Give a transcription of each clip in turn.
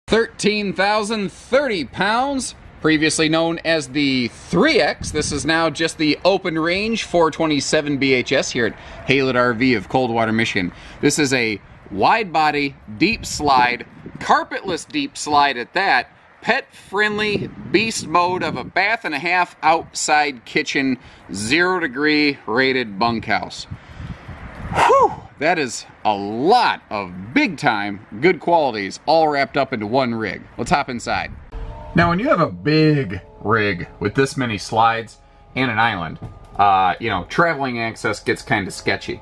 13,030 pounds, previously known as the 3X. This is now just the open range 427 BHS here at Haylett RV of Coldwater, Michigan. This is a wide body, deep slide, carpetless deep slide at that, pet-friendly beast mode of a bath and a half outside kitchen, 0 degree rated bunkhouse. Whew! That is a lot of big time good qualities all wrapped up into one rig. Let's hop inside. Now when you have a big rig with this many slides and an island, you know, traveling access gets kind of sketchy.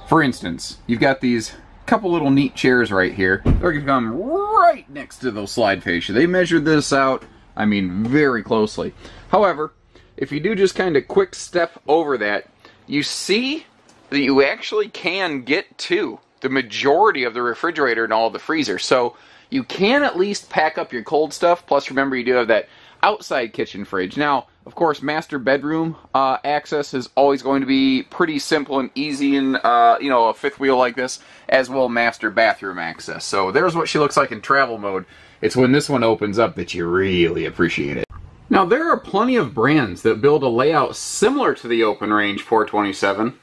For instance, you've got these couple little neat chairs right here. They're gonna come right next to those slide fascia. They measured this out, I mean, very closely. However, if you do just kind of quick step over that, you see that you actually can get to the majority of the refrigerator and all the freezer. So you can at least pack up your cold stuff. Plus, remember, you do have that outside kitchen fridge. Now, of course, master bedroom access is always going to be pretty simple and easy in, you know, a fifth wheel like this, as will master bathroom access. So there's what she looks like in travel mode. It's when this one opens up that you really appreciate it. Now, there are plenty of brands that build a layout similar to the Open Range 427,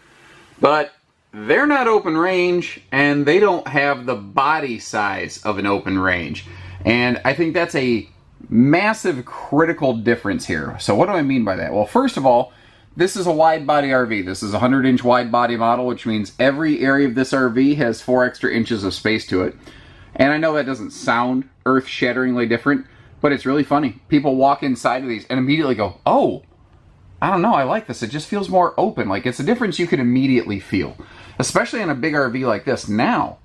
but they're not open range and they don't have the body size of an open range. And I think that's a massive critical difference here. So what do I mean by that? Well, first of all, this is a wide body RV. This is a 100-inch wide body model, which means every area of this RV has 4 extra inches of space to it. And I know that doesn't sound earth-shatteringly different, but it's really funny. People walk inside of these and immediately go, oh, I don't know, I like this. It just feels more open. Like, it's a difference you can immediately feel, especially on a big RV like this. Now,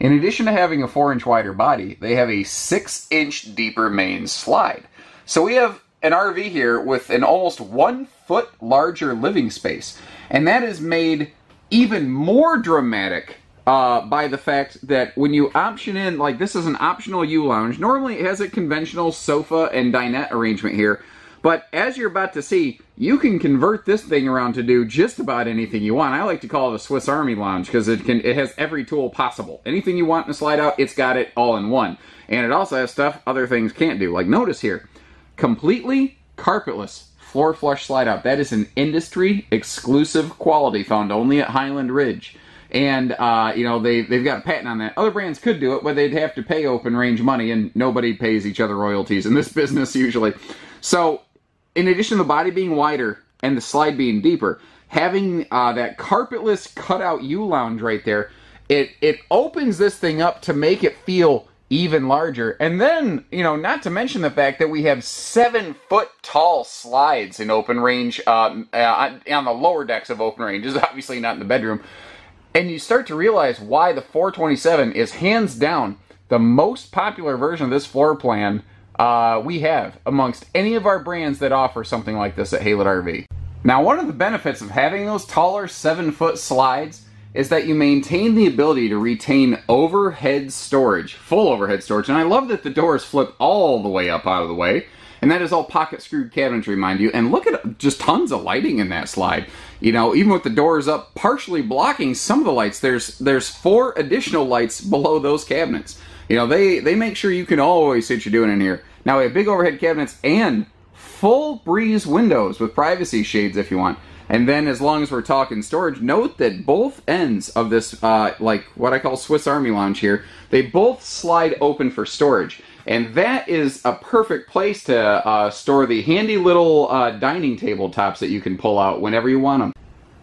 in addition to having a 4-inch wider body, they have a 6-inch deeper main slide. So we have an RV here with an almost 1 foot larger living space. And that is made even more dramatic by the fact that when you option in, like, this is an optional U-lounge. Normally it has a conventional sofa and dinette arrangement here. But as you're about to see, you can convert this thing around to do just about anything you want. I like to call it a Swiss Army lounge because it has every tool possible. Anything you want in a slide out, it's got it all in one. And it also has stuff other things can't do. Like, notice here, completely carpetless floor flush slide out. That is an industry exclusive quality found only at Highland Ridge. And, you know, they've got a patent on that. Other brands could do it, but they'd have to pay open range money, and nobody pays each other royalties in this business usually. So, in addition to the body being wider and the slide being deeper, having that carpetless cutout U-lounge right there, it opens this thing up to make it feel even larger. And then, you know, not to mention the fact that we have 7-foot tall slides in open range on the lower decks of open range. This is obviously not in the bedroom. And you start to realize why the 427 is hands down the most popular version of this floor plan we have amongst any of our brands that offer something like this at Haylett RV. Now, one of the benefits of having those taller 7-foot slides is that you maintain the ability to retain overhead storage, full overhead storage. And I love that the doors flip all the way up out of the way. And that is all pocket screwed cabinetry, mind you. And look at just tons of lighting in that slide. You know, even with the doors up partially blocking some of the lights, there's 4 additional lights below those cabinets. You know, they make sure you can always see what you're doing in here. Now we have big overhead cabinets and full breeze windows with privacy shades if you want. And then as long as we're talking storage, note that both ends of this, like what I call Swiss Army lounge here, they both slide open for storage. And that is a perfect place to store the handy little dining table tops that you can pull out whenever you want them.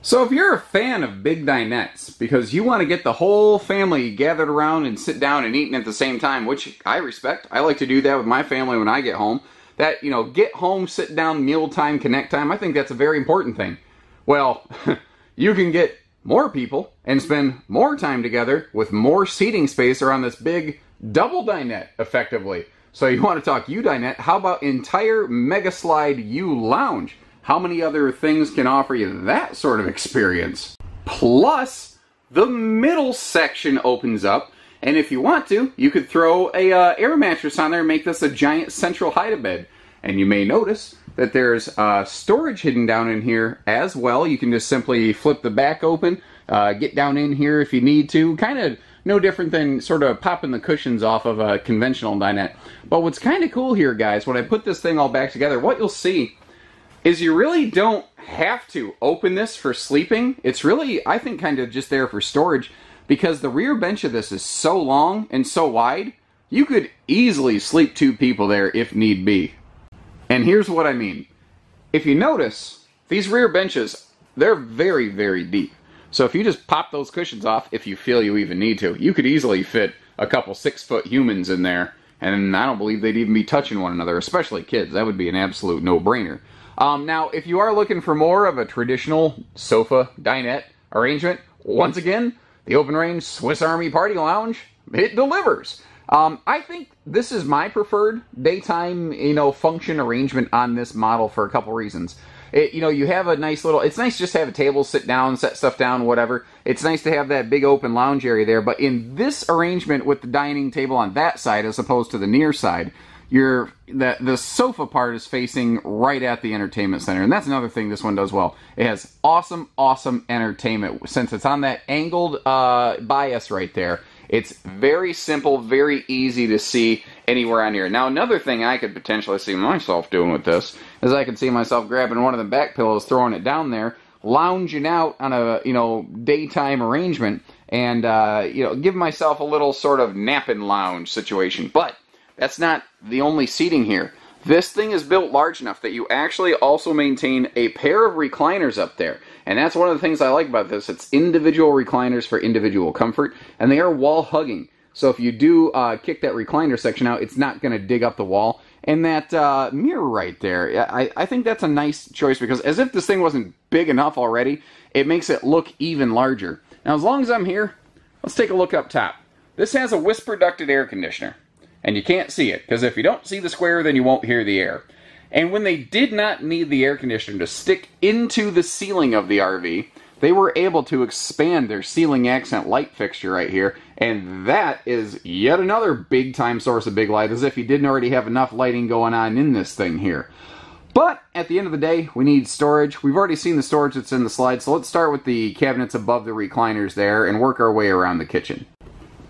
So if you're a fan of big dinettes, because you want to get the whole family gathered around and sit down and eating at the same time, which I respect. I like to do that with my family when I get home. That, you know, get home, sit down, meal time, connect time, I think that's a very important thing. Well, you can get more people and spend more time together with more seating space around this big double dinette, effectively. So you want to talk U-dinette, how about entire Mega Slide U-lounge? How many other things can offer you that sort of experience? Plus, the middle section opens up, and if you want to, you could throw a air mattress on there and make this a giant central hide-a-bed. And you may notice that there's storage hidden down in here as well. You can just simply flip the back open, get down in here if you need to. Kind of no different than sort of popping the cushions off of a conventional dinette. But what's kind of cool here, guys, when I put this thing all back together, what you'll see is you really don't have to open this for sleeping. It's really, I think, kind of just there for storage, because the rear bench of this is so long and so wide, you could easily sleep 2 people there if need be. And here's what I mean. If you notice, these rear benches, they're very, very deep. So if you just pop those cushions off, if you feel you even need to, you could easily fit a couple 6-foot humans in there, and I don't believe they'd even be touching one another, especially kids. That would be an absolute no-brainer. Now, if you are looking for more of a traditional sofa dinette arrangement, once again, the Open Range Swiss Army Party Lounge, it delivers. I think this is my preferred daytime, function arrangement on this model for a couple reasons. You have a nice little, it's nice just to have a table, sit down, set stuff down, whatever. It's nice to have that big open lounge area there, but in this arrangement with the dining table on that side as opposed to the near side, the sofa part is facing right at the entertainment center, and that's another thing this one does well. It has awesome, awesome entertainment. Since it's on that angled bias right there, it's very simple, very easy to see anywhere on here. Now, another thing I could potentially see myself doing with this is I could see myself grabbing one of the back pillows, throwing it down there, lounging out on a, daytime arrangement, and, give myself a little sort of napping lounge situation. But that's not the only seating here. This thing is built large enough that you actually also maintain a pair of recliners up there. And that's one of the things I like about this. It's individual recliners for individual comfort, and they are wall hugging. So if you do kick that recliner section out, it's not going to dig up the wall. And that mirror right there, I think that's a nice choice, because as if this thing wasn't big enough already, it makes it look even larger. Now, as long as I'm here, let's take a look up top. This has a whisper ducted air conditioner. And you can't see it, because if you don't see the square, then you won't hear the air. And when they did not need the air conditioner to stick into the ceiling of the RV, they were able to expand their ceiling accent light fixture right here, and that is yet another big-time source of big light, as if you didn't already have enough lighting going on in this thing here. But at the end of the day, we need storage. We've already seen the storage that's in the slide, so let's start with the cabinets above the recliners there and work our way around the kitchen.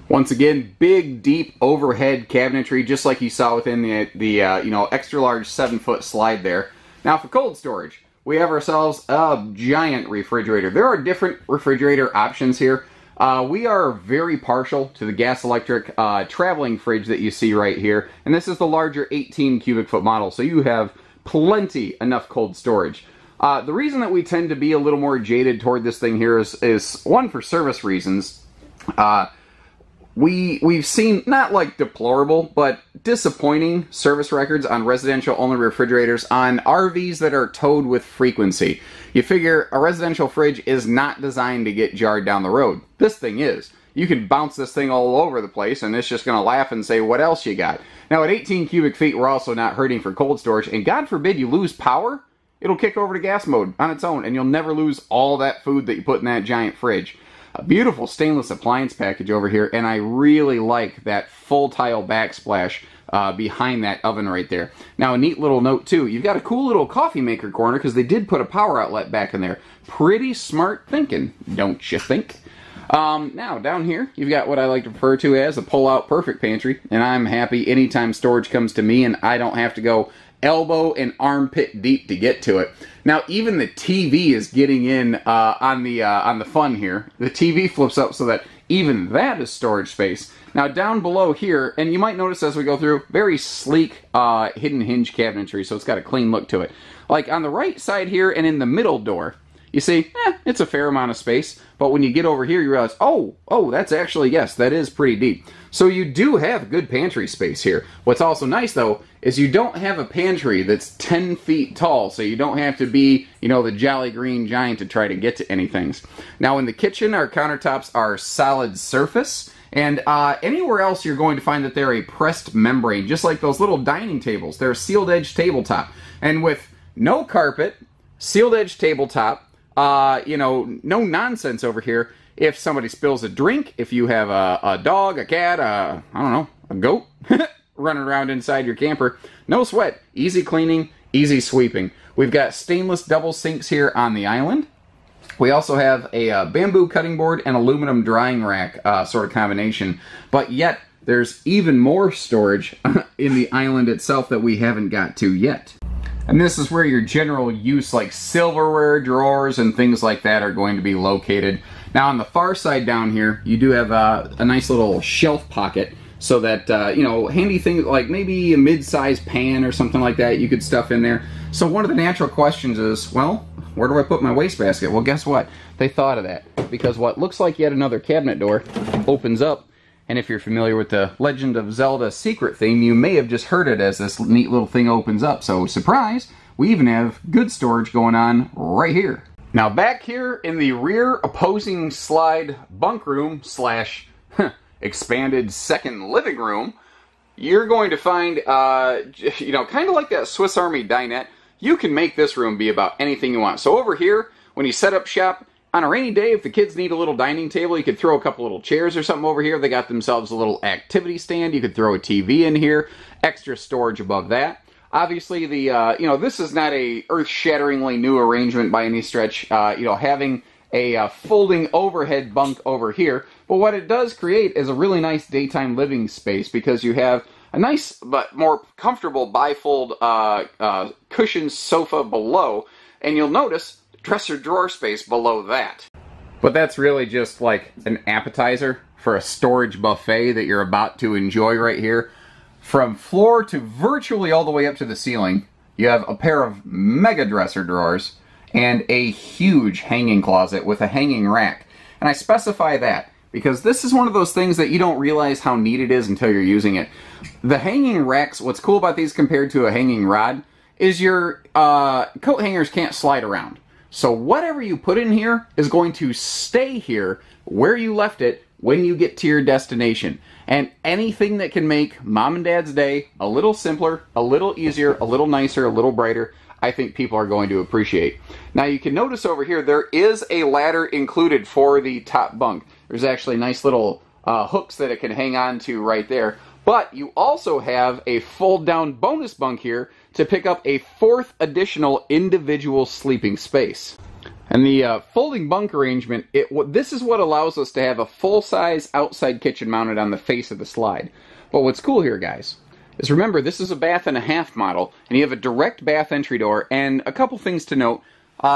Once again, big, deep overhead cabinetry, just like you saw within the extra large 7-foot slide there. Now for cold storage, we have ourselves a giant refrigerator. There are different refrigerator options here. We are very partial to the gas electric traveling fridge that you see right here, and this is the larger 18 cubic foot model, so you have plenty enough cold storage. The reason that we tend to be a little more jaded toward this thing here is one, for service reasons. We've seen, not like deplorable, but disappointing service records on residential-only refrigerators on RVs that are towed with frequency. You figure a residential fridge is not designed to get jarred down the road. This thing is. You can bounce this thing all over the place, and it's just going to laugh and say, what else you got? Now, at 18 cubic feet, we're also not hurting for cold storage, and God forbid you lose power, it'll kick over to gas mode on its own, and you'll never lose all that food that you put in that giant fridge. A beautiful stainless appliance package over here, and I really like that full tile backsplash behind that oven right there. Now, a neat little note too, you've got a cool little coffee maker corner, because they did put a power outlet back in there. Pretty smart thinking, don't you think? Now, down here, you've got what I like to refer to as a pull-out perfect pantry, and I'm happy anytime storage comes to me and I don't have to go elbow and armpit deep to get to it. Now, even the TV is getting in on the fun here. The TV flips up so that even that is storage space. Now, down below here, and you might notice as we go through, very sleek hidden hinge cabinetry, so it's got a clean look to it. Like on the right side here and in the middle door, you see, it's a fair amount of space, but when you get over here, you realize, oh, that's actually, yes, that is pretty deep. So you do have good pantry space here. What's also nice, though, is you don't have a pantry that's 10 feet tall, so you don't have to be, the Jolly Green Giant to try to get to anything. Now, in the kitchen, our countertops are solid surface, and anywhere else you're going to find that they're a pressed membrane, just like those little dining tables. They're a sealed edge tabletop. And with no carpet, sealed edge tabletop, no nonsense over here. If somebody spills a drink, if you have a dog, a cat, I don't know, a goat running around inside your camper, no sweat. Easy cleaning, easy sweeping. We've got stainless double sinks here on the island. We also have a bamboo cutting board and aluminum drying rack sort of combination, but yet there's even more storage in the island itself that we haven't got to yet. And this is where your general use like silverware drawers and things like that are going to be located. Now on the far side down here, you do have a nice little shelf pocket so that, you know, handy things like maybe a mid-sized pan or something like that you could stuff in there. So one of the natural questions is, well, where do I put my wastebasket? Well, guess what? They thought of that, because what looks like yet another cabinet door opens up, and if you're familiar with the Legend of Zelda secret theme, you may have just heard it as this neat little thing opens up. So, surprise, we even have good storage going on right here. Now, back here in the rear opposing slide bunk room slash expanded second living room, you're going to find, you know, kind of like that Swiss Army dinette. You can make this room be about anything you want. So over here, when you set up shop, on a rainy day, if the kids need a little dining table, you could throw a couple little chairs or something over here. They got themselves a little activity stand. You could throw a TV in here. Extra storage above that. Obviously, the you know, this is not a earth-shatteringly new arrangement by any stretch. You know, having a folding overhead bunk over here. But what it does create is a really nice daytime living space, because you have a nice but more comfortable bifold cushioned sofa below, and you'll notice dresser drawer space below that. But that's really just like an appetizer for a storage buffet that you're about to enjoy right here. From floor to virtually all the way up to the ceiling, you have a pair of mega dresser drawers and a huge hanging closet with a hanging rack. And I specify that because this is one of those things that you don't realize how neat it is until you're using it. The hanging racks, what's cool about these compared to a hanging rod, is your coat hangers can't slide around. So whatever you put in here is going to stay here where you left it when you get to your destination. And anything that can make mom and dad's day a little simpler, a little easier, a little nicer, a little brighter, I think people are going to appreciate. Now you can notice over here there is a ladder included for the top bunk. There's actually nice little hooks that it can hang on to right there. But you also have a fold-down bonus bunk here to pick up a fourth additional individual sleeping space. And the folding bunk arrangement, this is what allows us to have a full-size outside kitchen mounted on the face of the slide. But what's cool here, guys, is remember, this is a bath and a half model, and you have a direct bath entry door, and a couple things to note.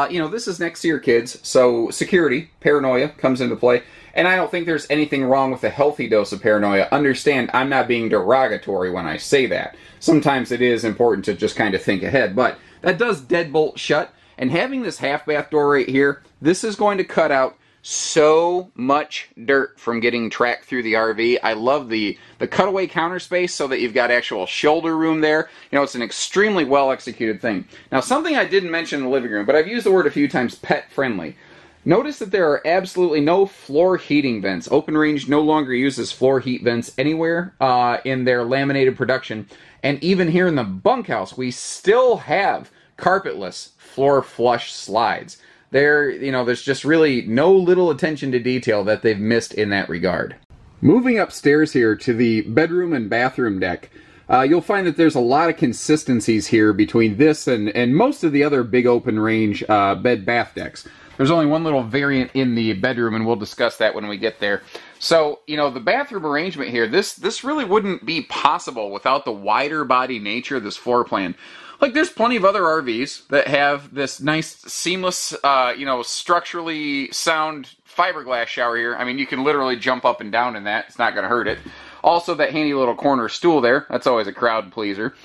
You know, this is next to your kids, so security, paranoia comes into play. And I don't think there's anything wrong with a healthy dose of paranoia. Understand, I'm not being derogatory when I say that. Sometimes it is important to just kind of think ahead, but that does deadbolt shut. And having this half bath door right here, this is going to cut out so much dirt from getting tracked through the RV. I love the cutaway counter space so that you've got actual shoulder room there. You know, it's an extremely well executed thing. Now, something I didn't mention in the living room, but I've used the word a few times, pet friendly. Notice that there are absolutely no floor heating vents. Open Range no longer uses floor heat vents anywhere in their laminated production. And even here in the bunkhouse, we still have carpetless floor flush slides. There's just really no little attention to detail that they've missed in that regard. Moving upstairs here to the bedroom and bathroom deck, you'll find that there's a lot of consistencies here between this and most of the other big open range bed-bath decks. There's only one little variant in the bedroom, and we'll discuss that when we get there. So, you know, the bathroom arrangement here, this really wouldn't be possible without the wider body nature of this floor plan. Like, there's plenty of other RVs that have this nice, seamless, you know, structurally sound fiberglass shower here. I mean, you can literally jump up and down in that. It's not going to hurt it. Also, that handy little corner stool there. That's always a crowd pleaser.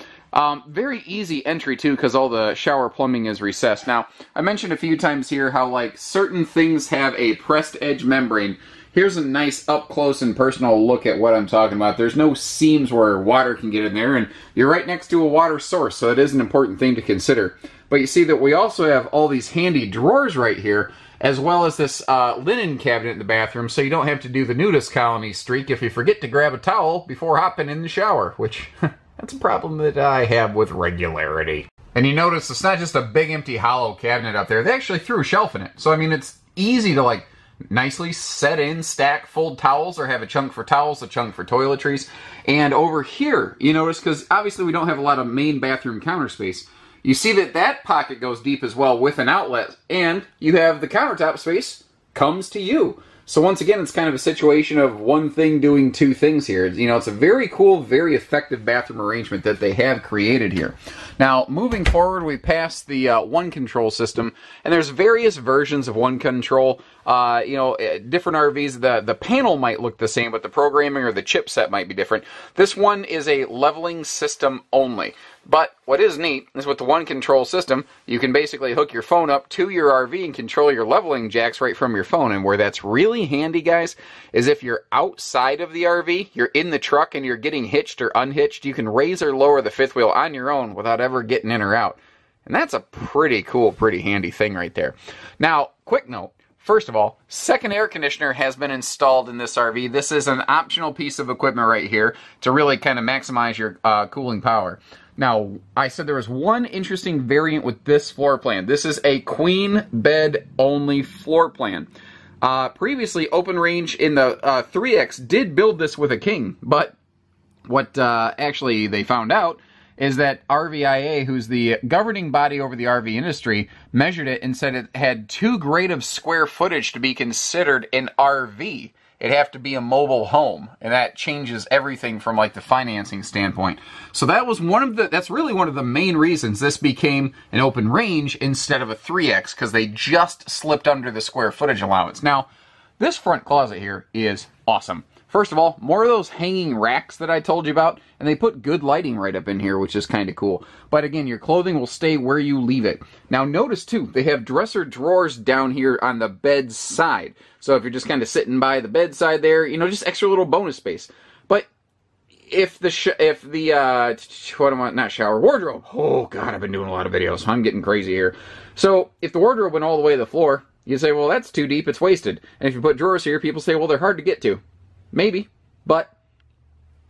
Very easy entry, too, because all the shower plumbing is recessed. Now, I mentioned a few times here how, like, certain things have a pressed edge membrane. Here's a nice up-close and personal look at what I'm talking about. There's no seams where water can get in there, and you're right next to a water source, so it is an important thing to consider. But you see that we also have all these handy drawers right here, as well as this linen cabinet in the bathroom, so you don't have to do the nudist colony streak if you forget to grab a towel before hopping in the shower, which... That's a problem that I have with regularity. And you notice it's not just a big empty hollow cabinet up there. They actually threw a shelf in it. So, I mean, it's easy to, like, nicely set in, stack, fold towels, or have a chunk for towels, a chunk for toiletries. And over here, you notice, because obviously we don't have a lot of main bathroom counter space, You see that that pocket goes deep as well with an outlet, and you have the countertop space comes to you. So once again, it's kind of a situation of one thing doing two things here. You know, it's a very cool, very effective bathroom arrangement that they have created here. Now, moving forward, we passed the One Control system, and there's various versions of One Control. You know, different RVs, the panel might look the same, but the programming or the chipset might be different. This one is a leveling system only. But what is neat is with the One Control system, you can basically hook your phone up to your RV and control your leveling jacks right from your phone. And where that's really handy, guys, is if you're outside of the RV, you're in the truck and you're getting hitched or unhitched, you can raise or lower the fifth wheel on your own without ever getting in or out. And that's a pretty cool, pretty handy thing right there. Now, quick note. First of all, second air conditioner has been installed in this RV. This is an optional piece of equipment right here to really kind of maximize your cooling power. Now, I said there was one interesting variant with this floor plan. This is a queen bed only floor plan. Previously, Open Range in the 3X did build this with a king, but what actually they found out is that RVIA, who's the governing body over the RV industry, measured it and said it had too great of square footage to be considered an RV. It'd have to be a mobile home, and that changes everything from like the financing standpoint. So that was that's really one of the main reasons this became an Open Range instead of a 3X, because they just slipped under the square footage allowance. Now, this front closet here is awesome. First of all, more of those hanging racks that I told you about, and they put good lighting right up in here, which is kind of cool. But again, your clothing will stay where you leave it. Now notice too, they have dresser drawers down here on the bed side. So if you're just kind of sitting by the bedside there, you know, just extra little bonus space. But if wardrobe. Oh God, I've been doing a lot of videos. I'm getting crazy here. So if the wardrobe went all the way to the floor, you say, well, that's too deep, it's wasted. And if you put drawers here, people say, well, they're hard to get to. Maybe, but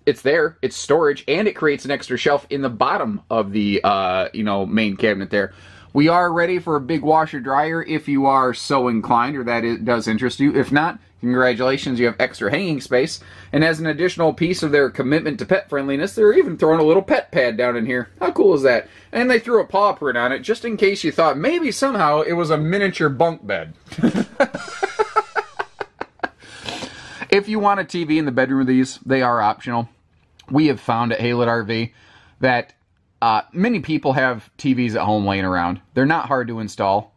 it's there, it's storage, and it creates an extra shelf in the bottom of the, main cabinet there. We are ready for a big washer dryer if you are so inclined, or that it does interest you. If not, congratulations, you have extra hanging space. And as an additional piece of their commitment to pet friendliness, they're even throwing a little pet pad down in here. How cool is that? And they threw a paw print on it, just in case you thought maybe somehow it was a miniature bunk bed. If you want a TV in the bedroom of these, they are optional. We have found at Haylett RV that many people have TVs at home laying around. They're not hard to install.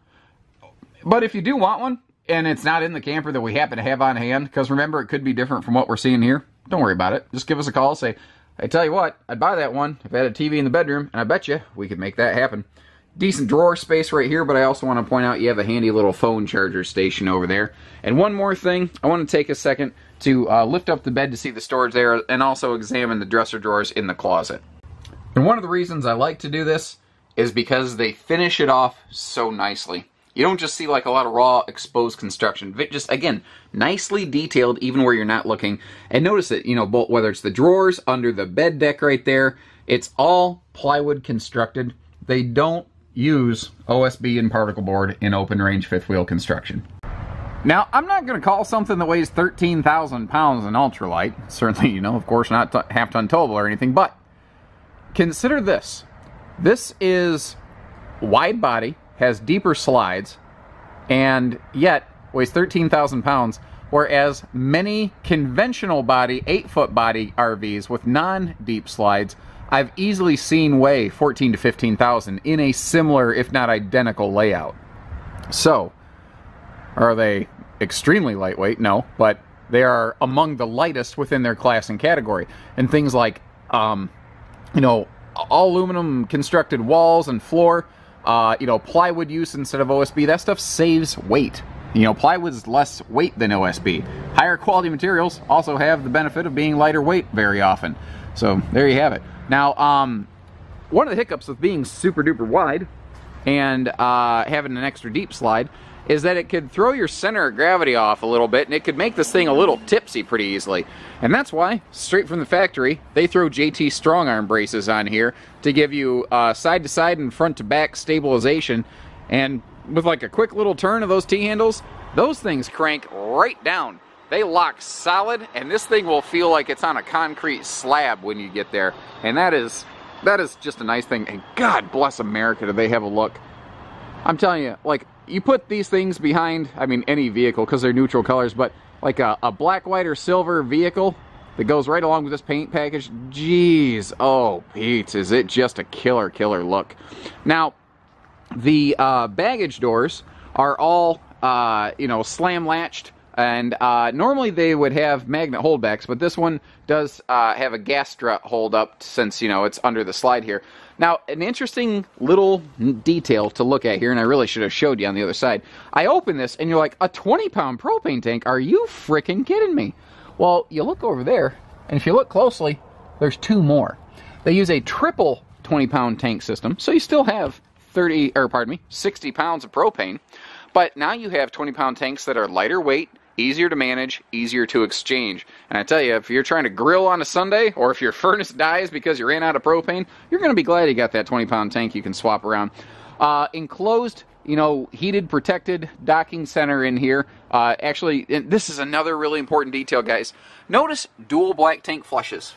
But if you do want one, and it's not in the camper that we happen to have on hand, because remember, it could be different from what we're seeing here, don't worry about it. Just give us a call, say, I tell you what, I'd buy that one if I had a TV in the bedroom, and I bet you we could make that happen. Decent drawer space right here, but I also want to point out you have a handy little phone charger station over there. And one more thing, I want to take a second to lift up the bed to see the storage there, and also examine the dresser drawers in the closet. And one of the reasons I like to do this is because they finish it off so nicely. You don't just see like a lot of raw exposed construction. Just, again, nicely detailed even where you're not looking. And notice that, whether it's the drawers, under the bed deck right there, it's all plywood constructed. They don't use OSB and particle board in Open Range fifth wheel construction. Now, I'm not going to call something that weighs 13,000 pounds an ultralight. Certainly, of course, not half-ton towable or anything, but consider this. This is wide body, has deeper slides, and yet weighs 13,000 pounds, whereas many conventional body, 8-foot body RVs with non-deep slides, I've easily seen weigh 14 to 15,000 in a similar, if not identical, layout. So, are they extremely lightweight? No, but they are among the lightest within their class and category. And things like, all aluminum constructed walls and floor, plywood use instead of OSB, that stuff saves weight. Plywood is less weight than OSB. Higher quality materials also have the benefit of being lighter weight very often. So, there you have it. Now, one of the hiccups with being super duper wide and having an extra deep slide is that it could throw your center of gravity off a little bit, and it could make this thing a little tipsy pretty easily. And that's why, straight from the factory, they throw JT strong arm braces on here to give you side to side and front to back stabilization. And with like a quick little turn of those T-handles, those things crank right down. They lock solid, and this thing will feel like it's on a concrete slab when you get there. And that is that is just a nice thing. And God bless America, do they have a look. I'm telling you, like, you put these things behind, I mean, any vehicle, because they're neutral colors, but like a black, white, or silver vehicle that goes right along with this paint package, geez, oh, Pete, is it just a killer, killer look. Now, the baggage doors are all, you know, slam latched, and normally they would have magnet holdbacks, but this one does have a gas strut hold up since, you know, it's under the slide here. Now, an interesting little detail to look at here, and I really should have showed you on the other side. I open this, and you're like, a 20-pound propane tank? Are you freaking kidding me? Well, you look over there, and if you look closely, there's two more. They use a triple 20-pound tank system, so you still have 60 pounds of propane, but now you have 20-pound tanks that are lighter weight, easier to manage, easier to exchange. And I tell you, if you're trying to grill on a Sunday, or if your furnace dies because you ran out of propane, you're going to be glad you got that 20-pound tank you can swap around. Enclosed, you know, heated, protected docking center in here. Actually, this is another really important detail, guys. Notice dual black tank flushes.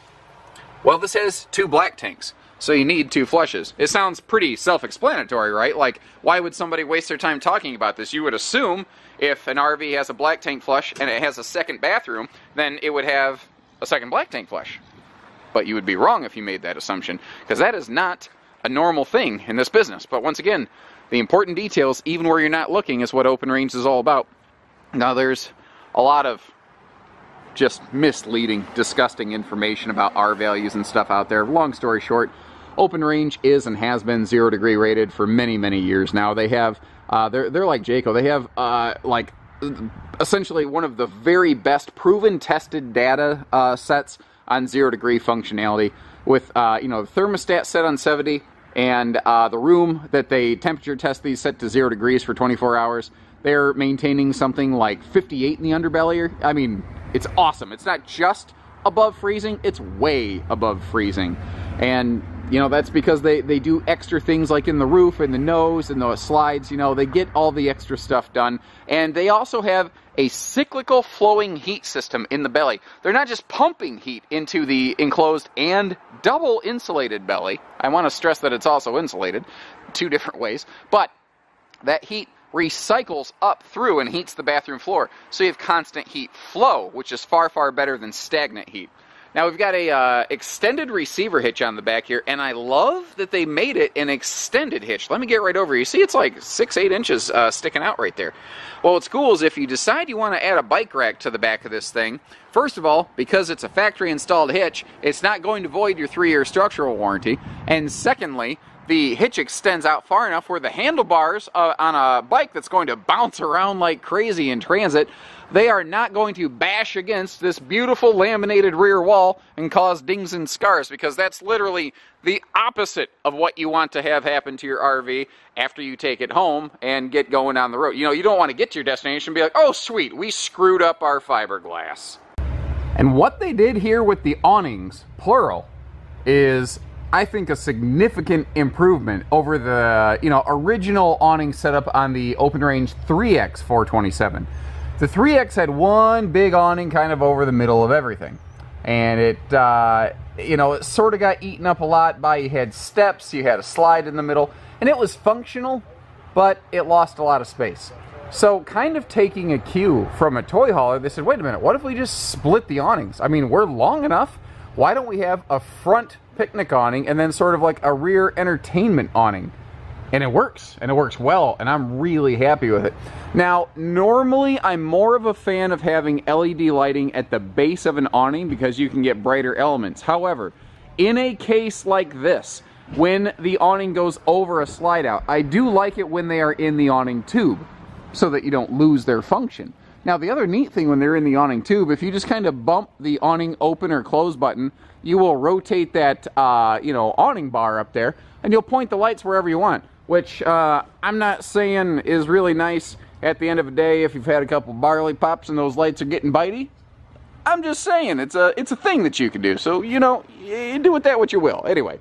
Well, this has two black tanks, so you need two flushes. It sounds pretty self-explanatory, right? Like, why would somebody waste their time talking about this? You would assume if an RV has a black tank flush and it has a second bathroom, then it would have a second black tank flush. But you would be wrong if you made that assumption, because that is not a normal thing in this business. But once again, the important details, even where you're not looking, is what Open Range is all about. Now, there's a lot of just misleading, disgusting information about R values and stuff out there. Long story short, Open Range is and has been 0 degree rated for many, many years now. They have, they're like Jayco. They have like essentially one of the very best proven tested data sets on 0 degree functionality, with you know, the thermostat set on 70, and the room that they temperature test these set to 0 degrees for 24 hours. They're maintaining something like 58 in the underbelly. I mean, it's awesome. It's not just above freezing, it's way above freezing. And, you know, that's because they do extra things like in the roof and the nose and the slides. You know, they get all the extra stuff done. And they also have a cyclical flowing heat system in the belly. They're not just pumping heat into the enclosed and double insulated belly. I want to stress that it's also insulated, two different ways. But that heat recycles up through and heats the bathroom floor. So you have constant heat flow, which is far, far better than stagnant heat. Now, we've got a extended receiver hitch on the back here, and I love that they made it an extended hitch. Let me get right over here. You see it's like 6-8 inches sticking out right there. Well, what's cool is if you decide you want to add a bike rack to the back of this thing, first of all, because it's a factory installed hitch, it's not going to void your 3-year structural warranty. And secondly, the hitch extends out far enough where the handlebars on a bike that's going to bounce around like crazy in transit, they are not going to bash against this beautiful laminated rear wall and cause dings and scars, because that's literally the opposite of what you want to have happen to your RV after you take it home and get going on the road. You know, you don't want to get to your destination and be like, oh sweet, we screwed up our fiberglass. And what they did here with the awnings, plural, is, I think, a significant improvement over the, you know, original awning setup on the Open Range 3X 427. The 3X had one big awning kind of over the middle of everything. And it, you know, it sort of got eaten up a lot by, you had steps, you had a slide in the middle, and it was functional, but it lost a lot of space. So, kind of taking a cue from a toy hauler, they said, wait a minute, what if we just split the awnings? I mean, we're long enough. Why don't we have a front picnic awning and then sort of like a rear entertainment awning? And it works well, and I'm really happy with it. Now, normally I'm more of a fan of having LED lighting at the base of an awning because you can get brighter elements. However, in a case like this, when the awning goes over a slide out, I do like it when they are in the awning tube so that you don't lose their function. Now, the other neat thing when they're in the awning tube, if you just kind of bump the awning open or close button, you will rotate that, you know, awning bar up there, and you'll point the lights wherever you want, which I'm not saying is really nice at the end of the day if you've had a couple barley pops and those lights are getting bitey. I'm just saying, it's a thing that you can do, so, you know, you do with that what you will. Anyway,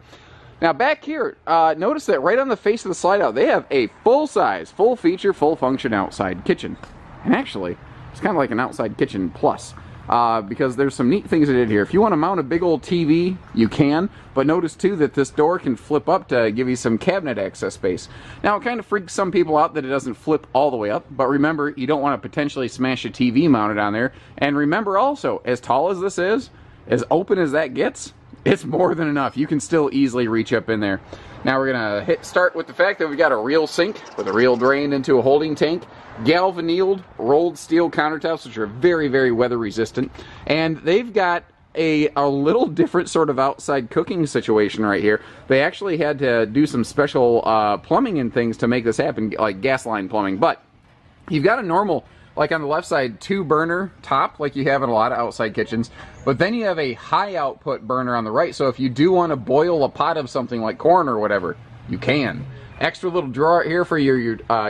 now back here, notice that right on the face of the slide out, they have a full-size, full-feature, full-function outside kitchen. And actually, it's kind of like an outside kitchen plus. because there's some neat things I did here. If you want to mount a big old TV, you can, but notice too that this door can flip up to give you some cabinet access space. Now it kind of freaks some people out that it doesn't flip all the way up, but remember, you don't want to potentially smash a TV mounted on there. And remember also, as tall as this is, as open as that gets, it's more than enough. You can still easily reach up in there. Now we're going to hit start with the fact that we've got a real sink with a real drain into a holding tank, galvanized rolled steel countertops, which are very, very weather resistant, and they've got a little different sort of outside cooking situation right here. They actually had to do some special plumbing and things to make this happen, like gas line plumbing, but you've got a normal, like on the left side, 2-burner top, like you have in a lot of outside kitchens. But then you have a high output burner on the right, so if you do want to boil a pot of something like corn or whatever, you can. Extra little drawer here for your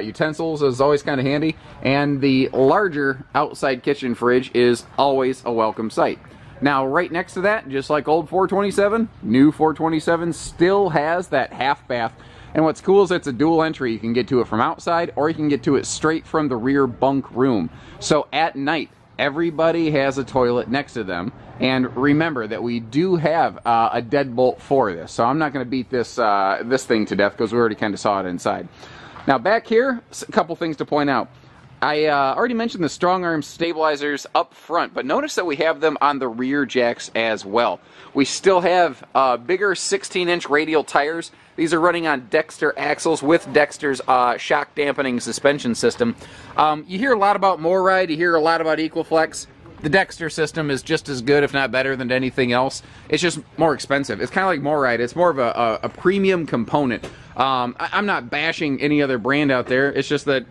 utensils is always kind of handy. And the larger outside kitchen fridge is always a welcome sight. Now, right next to that, just like old 427, new 427 still has that half bath. And what's cool is it's a dual entry. You can get to it from outside, or you can get to it straight from the rear bunk room. So at night, everybody has a toilet next to them. And remember that we do have a deadbolt for this. So I'm not going to beat this this thing to death because we already kind of saw it inside. Now back here, a couple things to point out. I already mentioned the strong arm stabilizers up front, but notice that we have them on the rear jacks as well. We still have bigger 16-inch radial tires. These are running on Dexter axles with Dexter's shock dampening suspension system. You hear a lot about MoRide, you hear a lot about Equiflex. The Dexter system is just as good, if not better, than anything else. It's just more expensive. It's kind of like MoRide. It's more of a premium component. I'm not bashing any other brand out there. It's just that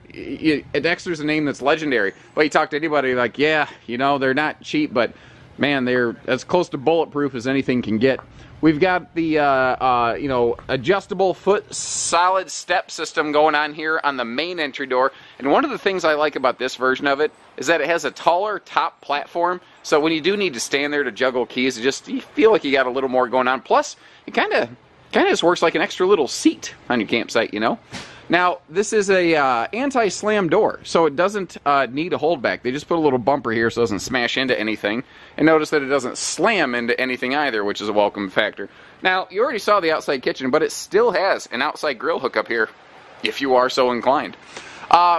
Dexter's a name that's legendary. But you talk to anybody like, yeah, you know, they're not cheap, but man, they're as close to bulletproof as anything can get. We've got the you know, adjustable foot solid step system going on here on the main entry door. And one of the things I like about this version of it is that it has a taller top platform. So when you do need to stand there to juggle keys, you feel like you got a little more going on. Plus, it kind of just works like an extra little seat on your campsite, you know. Now, this is a anti-slam door, so it doesn't need a holdback. They just put a little bumper here so it doesn't smash into anything. And notice that it doesn't slam into anything either, which is a welcome factor. Now, you already saw the outside kitchen, but it still has an outside grill hookup here, if you are so inclined.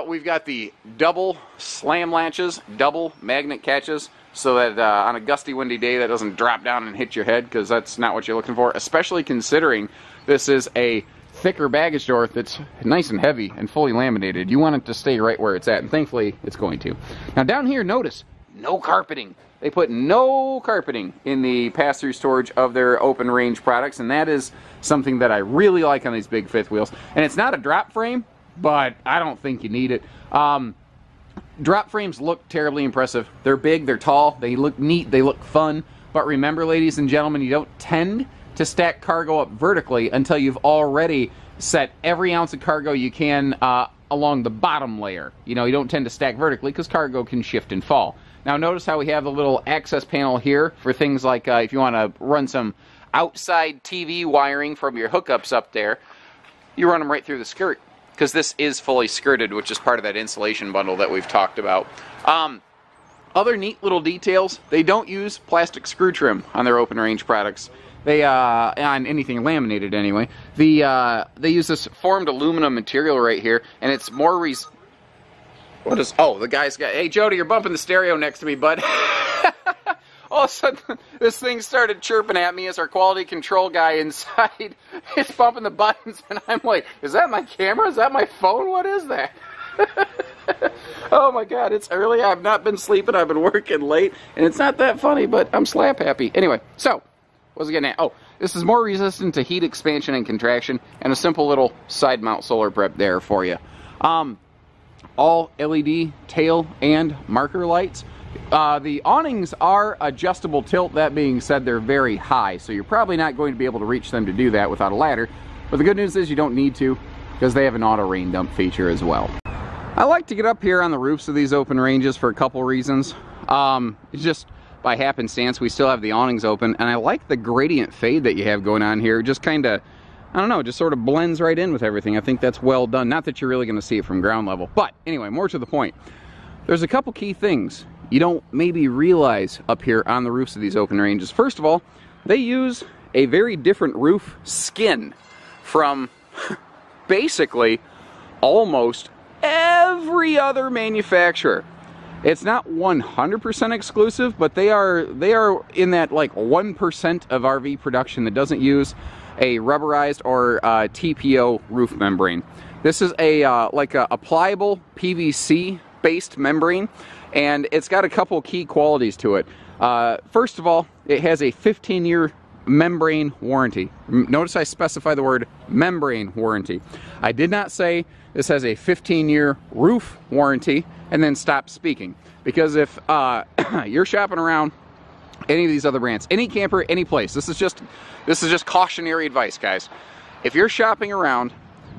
We've got the double slam latches, double magnet catches, so that on a gusty, windy day that doesn't drop down and hit your head, because that's not what you're looking for, especially considering this is a thicker baggage door that's nice and heavy and fully laminated. You want it to stay right where it's at, and thankfully it's going to. Now down here, notice, no carpeting. They put no carpeting in the pass-through storage of their open range products, and that is something that I really like on these big fifth wheels. And it's not a drop frame, but I don't think you need it. Drop frames look terribly impressive. They're big, they're tall, they look neat, they look fun. But remember, ladies and gentlemen, you don't tend to stack cargo up vertically until you've already set every ounce of cargo you can along the bottom layer. You know, you don't tend to stack vertically because cargo can shift and fall. Now notice how we have the little access panel here for things like if you want to run some outside TV wiring from your hookups up there, you run them right through the skirt, because this is fully skirted, which is part of that insulation bundle that we've talked about. Other neat little details, they don't use plastic screw trim on their open range products. They on anything laminated anyway. They use this formed aluminum material right here, and it's more what is? Oh, the guy's got. Hey, Jody, you're bumping the stereo next to me, bud. All of a sudden, this thing started chirping at me as our quality control guy inside is bumping the buttons, and I'm like, is that my camera? Is that my phone? What is that? Oh my God, it's early. I've not been sleeping. I've been working late, and it's not that funny, but I'm slap happy. Anyway, so what was I getting at? Oh, this is more resistant to heat expansion and contraction, and a simple little side mount solar prep there for you. All LED tail and marker lights. The awnings are adjustable tilt. That being said, they're very high, so you're probably not going to be able to reach them to do that without a ladder. But the good news is you don't need to, because they have an auto rain dump feature as well. I like to get up here on the roofs of these open ranges for a couple reasons. It's just by happenstance we still have the awnings open, and I like the gradient fade that you have going on here. Just kind of, I don't know, just sort of blends right in with everything. I think that's well done. Not that you're really going to see it from ground level, but anyway, more to the point. There's a couple key things. you don't maybe realize up here on the roofs of these open ranges. First of all, they use a very different roof skin from basically almost every other manufacturer. It's not 100% exclusive, but they are in that like 1% of RV production that doesn't use a rubberized or TPO roof membrane. This is a like a pliable PVC based membrane, and it's got a couple key qualities to it. First of all, it has a 15-year membrane warranty. Notice I specify the word membrane warranty. I did not say this has a 15-year roof warranty and then stop speaking, because if you're shopping around any of these other brands, any camper, any place, this is just cautionary advice, guys. If you're shopping around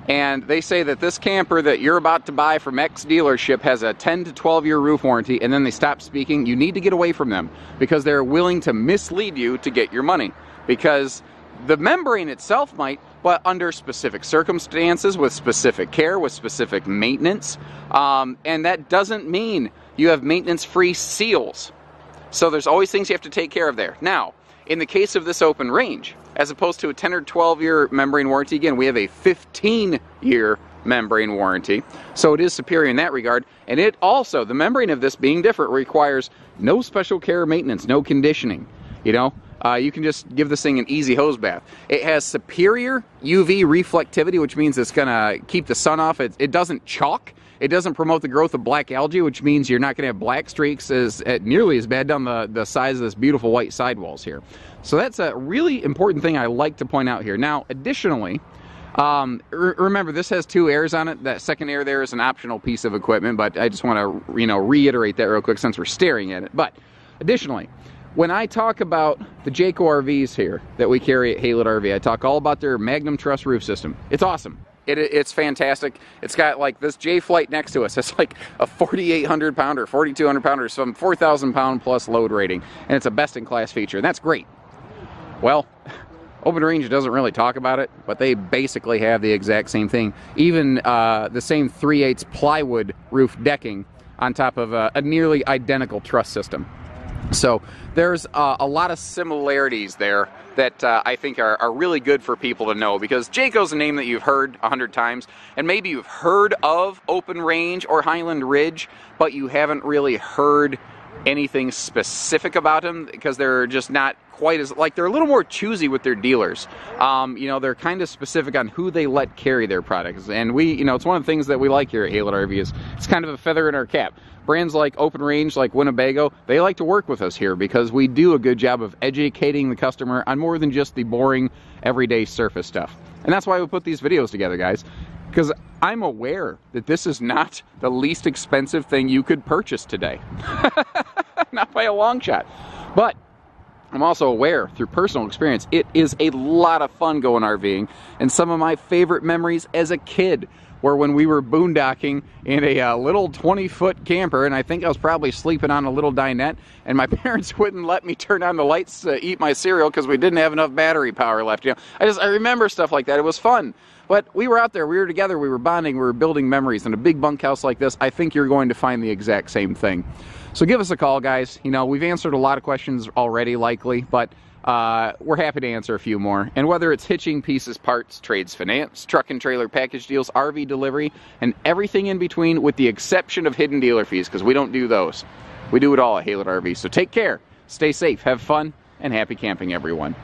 and they say that this camper that you're about to buy from X dealership has a 10 to 12 year roof warranty, and then they stop speaking, you need to get away from them, because they're willing to mislead you to get your money. Because the membrane itself might, but under specific circumstances, with specific care, with specific maintenance, and that doesn't mean you have maintenance-free seals. So there's always things you have to take care of there. Now, in the case of this open range, as opposed to a 10 or 12-year membrane warranty, again, we have a 15-year membrane warranty, so it is superior in that regard. And it also, the membrane of this being different, requires no special care or maintenance, no conditioning, you know. You can just give this thing an easy hose bath. It has superior UV reflectivity, which means it's going to keep the sun off. It doesn't chalk. It doesn't promote the growth of black algae, which means you're not going to have black streaks nearly as bad down the sides of this beautiful white sidewalls here. So that's a really important thing I like to point out here. Now, additionally, remember, this has 2 airs on it. That second air there is an optional piece of equipment, but I just want to, reiterate that real quick since we're staring at it. But additionally, when I talk about the Jayco RVs here that we carry at Haylett RV, I talk all about their Magnum Truss roof system. It's awesome. It's fantastic. It's got like this J-Flight next to us. It's like a 4,800 pounder, 4,200 pounder, some 4,000 pound plus load rating. And it's a best in class feature. And that's great. Well, Open Range doesn't really talk about it, but they basically have the exact same thing. Even the same 3/8 plywood roof decking on top of a nearly identical truss system. So there's a lot of similarities there that I think are really good for people to know, because Jayco's a name that you've heard 100 times, and maybe you've heard of Open Range or Highland Ridge, but you haven't really heard anything specific about them, because they're just not quite as, like, they're a little more choosy with their dealers. They're kind of specific on who they let carry their products, and it's one of the things that we like here at Haylett RV is it's kind of a feather in our cap. Brands like Open Range, like Winnebago, they like to work with us here because we do a good job of educating the customer on more than just the boring, everyday surface stuff. And that's why we put these videos together, guys, because I'm aware that this is not the least expensive thing you could purchase today. Not by a long shot. But I'm also aware, through personal experience, it is a lot of fun going RVing, and some of my favorite memories as a kid were when we were boondocking in a little 20-foot camper, and I think I was probably sleeping on a little dinette, and my parents wouldn't let me turn on the lights to eat my cereal because we didn't have enough battery power left. I remember stuff like that. It was fun. But we were out there, we were together, we were bonding, we were building memories. In a big bunkhouse like this, I think you're going to find the exact same thing. So give us a call, guys. We've answered a lot of questions already, likely, but we're happy to answer a few more. And whether it's hitching, pieces, parts, trades, finance, truck and trailer package deals, RV delivery, and everything in between, with the exception of hidden dealer fees, because we don't do those. We do it all at Haylett RV. So take care, stay safe, have fun, and happy camping, everyone.